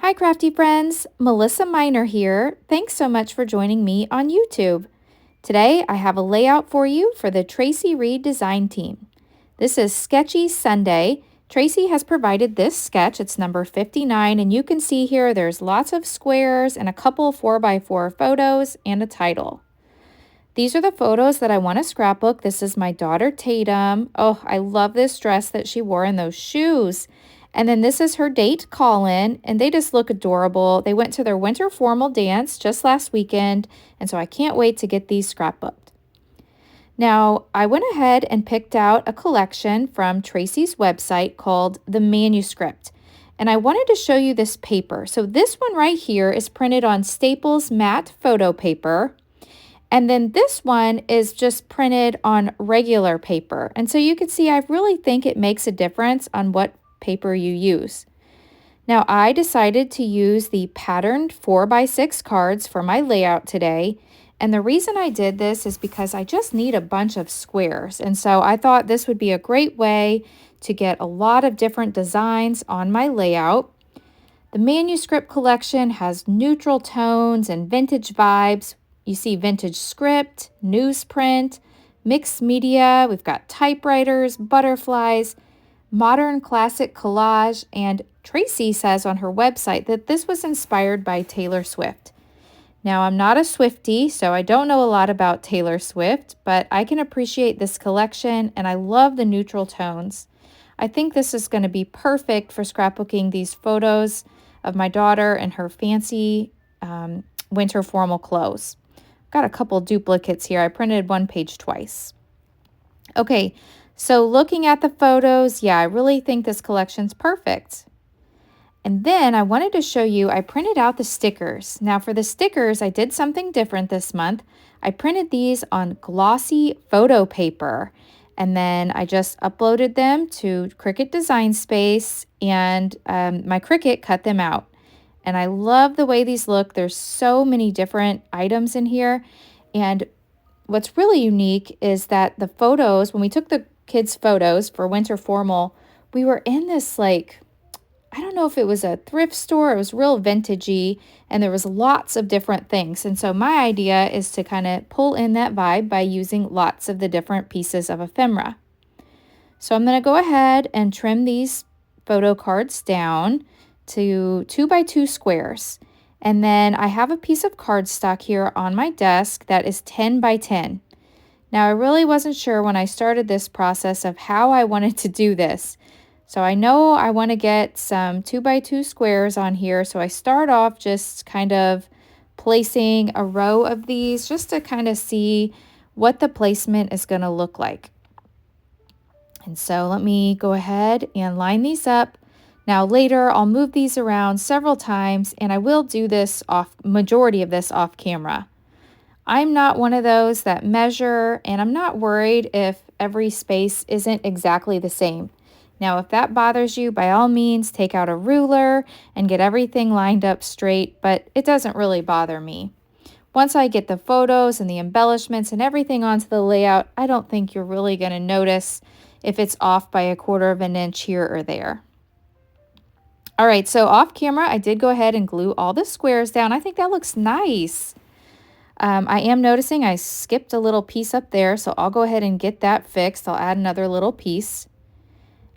Hi, crafty friends. Melissa Minor here. Thanks so much for joining me on YouTube. Today, I have a layout for you for the Traci Reed design team. This is Sketchy Sunday. Traci has provided this sketch. It's number 59, and you can see here there's lots of squares and a couple 4x4 photos and a title. These are the photos that I want to scrapbook. This is my daughter Tatum. Oh, I love this dress that she wore and those shoes. And then this is her date, Colin, and they just look adorable. They went to their winter formal dance just last weekend, and so I can't wait to get these scrapbooked. Now, I went ahead and picked out a collection from Traci's website called The Manuscript, and I wanted to show you this paper. So this one right here is printed on Staples matte photo paper. And then this one is just printed on regular paper. And so you can see I really think it makes a difference on what paper you use. Now I decided to use the patterned 4x6 cards for my layout today. And the reason I did this is because I just need a bunch of squares. And so I thought this would be a great way to get a lot of different designs on my layout. The manuscript collection has neutral tones and vintage vibes. You see vintage script, newsprint, mixed media. We've got typewriters, butterflies, modern classic collage, and Traci says on her website that this was inspired by Taylor Swift. Now, I'm not a Swiftie, so I don't know a lot about Taylor Swift, but I can appreciate this collection, and I love the neutral tones. I think this is going to be perfect for scrapbooking these photos of my daughter and her fancy winter formal clothes. Got a couple duplicates here. I printed one page twice. Okay, so looking at the photos, yeah, I really think this collection's perfect. And then I wanted to show you, I printed out the stickers. Now for the stickers, I did something different this month. I printed these on glossy photo paper, and then I just uploaded them to Cricut Design Space, and my Cricut cut them out. And I love the way these look. There's so many different items in here. And what's really unique is that the photos, when we took the kids' photos for winter formal, we were in this I don't know if it was a thrift store, it was real vintagey, and there was lots of different things. And so my idea is to kind of pull in that vibe by using lots of the different pieces of ephemera. So I'm going to go ahead and trim these photo cards down to 2x2 squares. And then I have a piece of cardstock here on my desk that is 10x10. Now I really wasn't sure when I started this process of how I wanted to do this. So I know I want to get some 2x2 squares on here. So I start off just kind of placing a row of these just to kind of see what the placement is going to look like. And so let me go ahead and line these up. Now later I'll move these around several times, and I will do this majority of this off camera. I'm not one of those that measure, and I'm not worried if every space isn't exactly the same. Now if that bothers you, by all means take out a ruler and get everything lined up straight, but it doesn't really bother me. Once I get the photos and the embellishments and everything onto the layout, I don't think you're really going to notice if it's off by 1/4 of an inch here or there. All right, so off camera, I did go ahead and glue all the squares down. I think that looks nice. I am noticing I skipped a little piece up there, so I'll go ahead and get that fixed. I'll add another little piece.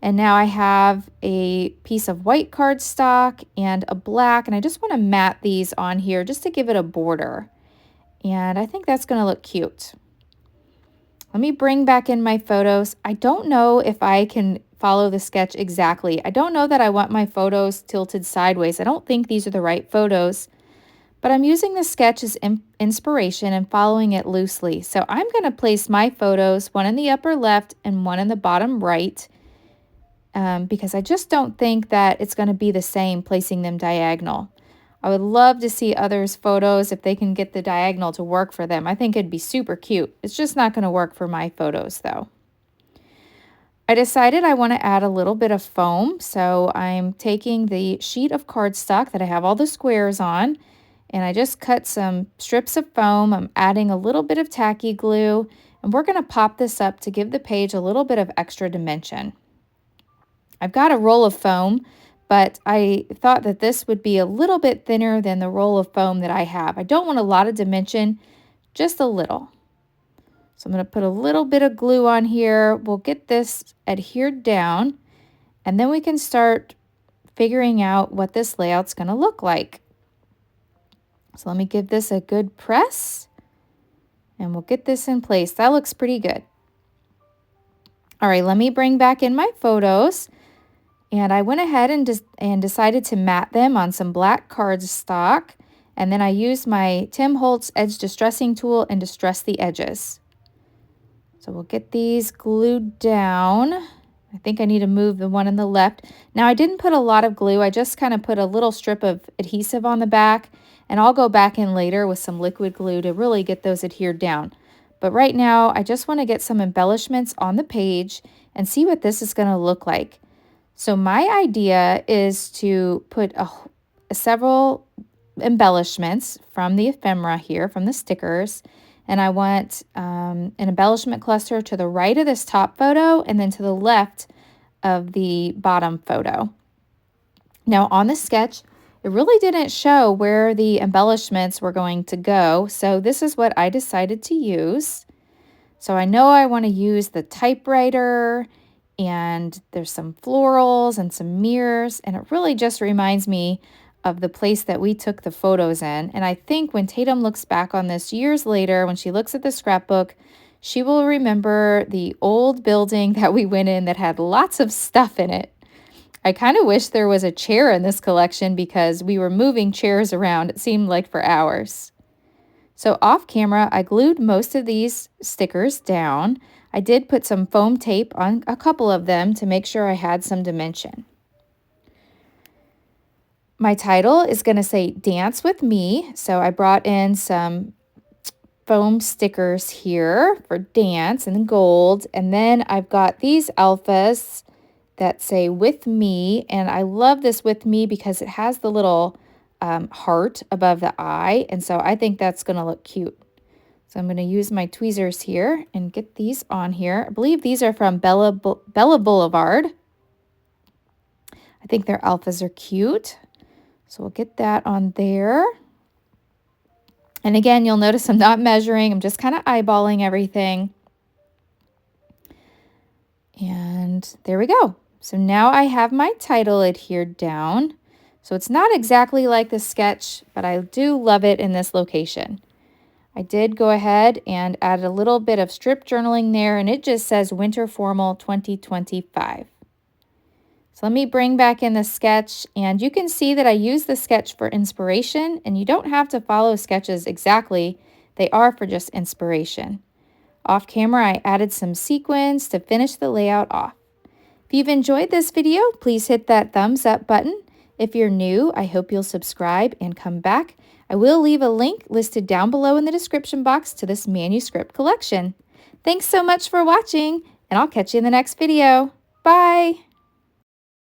And now I have a piece of white cardstock and a black, and I just want to mat these on here just to give it a border. And I think that's going to look cute. Let me bring back in my photos. I don't know if I can follow the sketch exactly. I don't know that I want my photos tilted sideways. I don't think these are the right photos, but I'm using the sketch as inspiration and following it loosely. So I'm going to place my photos, one in the upper left and one in the bottom right, because I just don't think that it's going to be the same placing them diagonal. I would love to see others' photos if they can get the diagonal to work for them. I think it'd be super cute. It's just not going to work for my photos though. I decided I want to add a little bit of foam, so I'm taking the sheet of cardstock that I have all the squares on, and I just cut some strips of foam. I'm adding a little bit of tacky glue, and we're going to pop this up to give the page a little bit of extra dimension. I've got a roll of foam, but I thought that this would be a little bit thinner than the roll of foam that I have. I don't want a lot of dimension, just a little. So I'm going to put a little bit of glue on here. We'll get this adhered down, and then we can start figuring out what this layout's going to look like. So let me give this a good press, and we'll get this in place. That looks pretty good. All right, let me bring back in my photos. And I went ahead and decided to mat them on some black cardstock. And then I used my Tim Holtz Edge Distressing tool and distress the edges. So we'll get these glued down. I think I need to move the one on the left. Now I didn't put a lot of glue. I just kind of put a little strip of adhesive on the back. And I'll go back in later with some liquid glue to really get those adhered down. But right now I just want to get some embellishments on the page and see what this is going to look like. So my idea is to put several embellishments from the ephemera here, from the stickers. And I want an embellishment cluster to the right of this top photo and then to the left of the bottom photo. Now on the sketch, it really didn't show where the embellishments were going to go. So this is what I decided to use. So I know I want to use the typewriter, and there's some florals and some mirrors, and it really just reminds me of the place that we took the photos in. And I think when Tatum looks back on this years later, when she looks at the scrapbook, she will remember the old building that we went in that had lots of stuff in it. I kind of wish there was a chair in this collection because we were moving chairs around, it seemed like for hours. So off camera, I glued most of these stickers down. I did put some foam tape on a couple of them to make sure I had some dimension. My title is going to say Dance With Me. So I brought in some foam stickers here for dance and gold. And then I've got these alphas that say With Me. And I love this With Me because it has the little heart above the eye. And so I think that's going to look cute. So I'm going to use my tweezers here and get these on here. I believe these are from Bella Boulevard. I think their alphas are cute. So we'll get that on there. And again, you'll notice I'm not measuring. I'm just kind of eyeballing everything. And there we go. So now I have my title adhered down. So it's not exactly like the sketch, but I do love it in this location. I did go ahead and add a little bit of strip journaling there, and it just says Winter Formal 2025. So let me bring back in the sketch, and you can see that I use the sketch for inspiration, and you don't have to follow sketches exactly. They are for just inspiration. Off camera, I added some sequins to finish the layout off. If you've enjoyed this video, please hit that thumbs up button. If you're new, I hope you'll subscribe and come back. I will leave a link listed down below in the description box to this manuscript collection. Thanks so much for watching, and I'll catch you in the next video. Bye!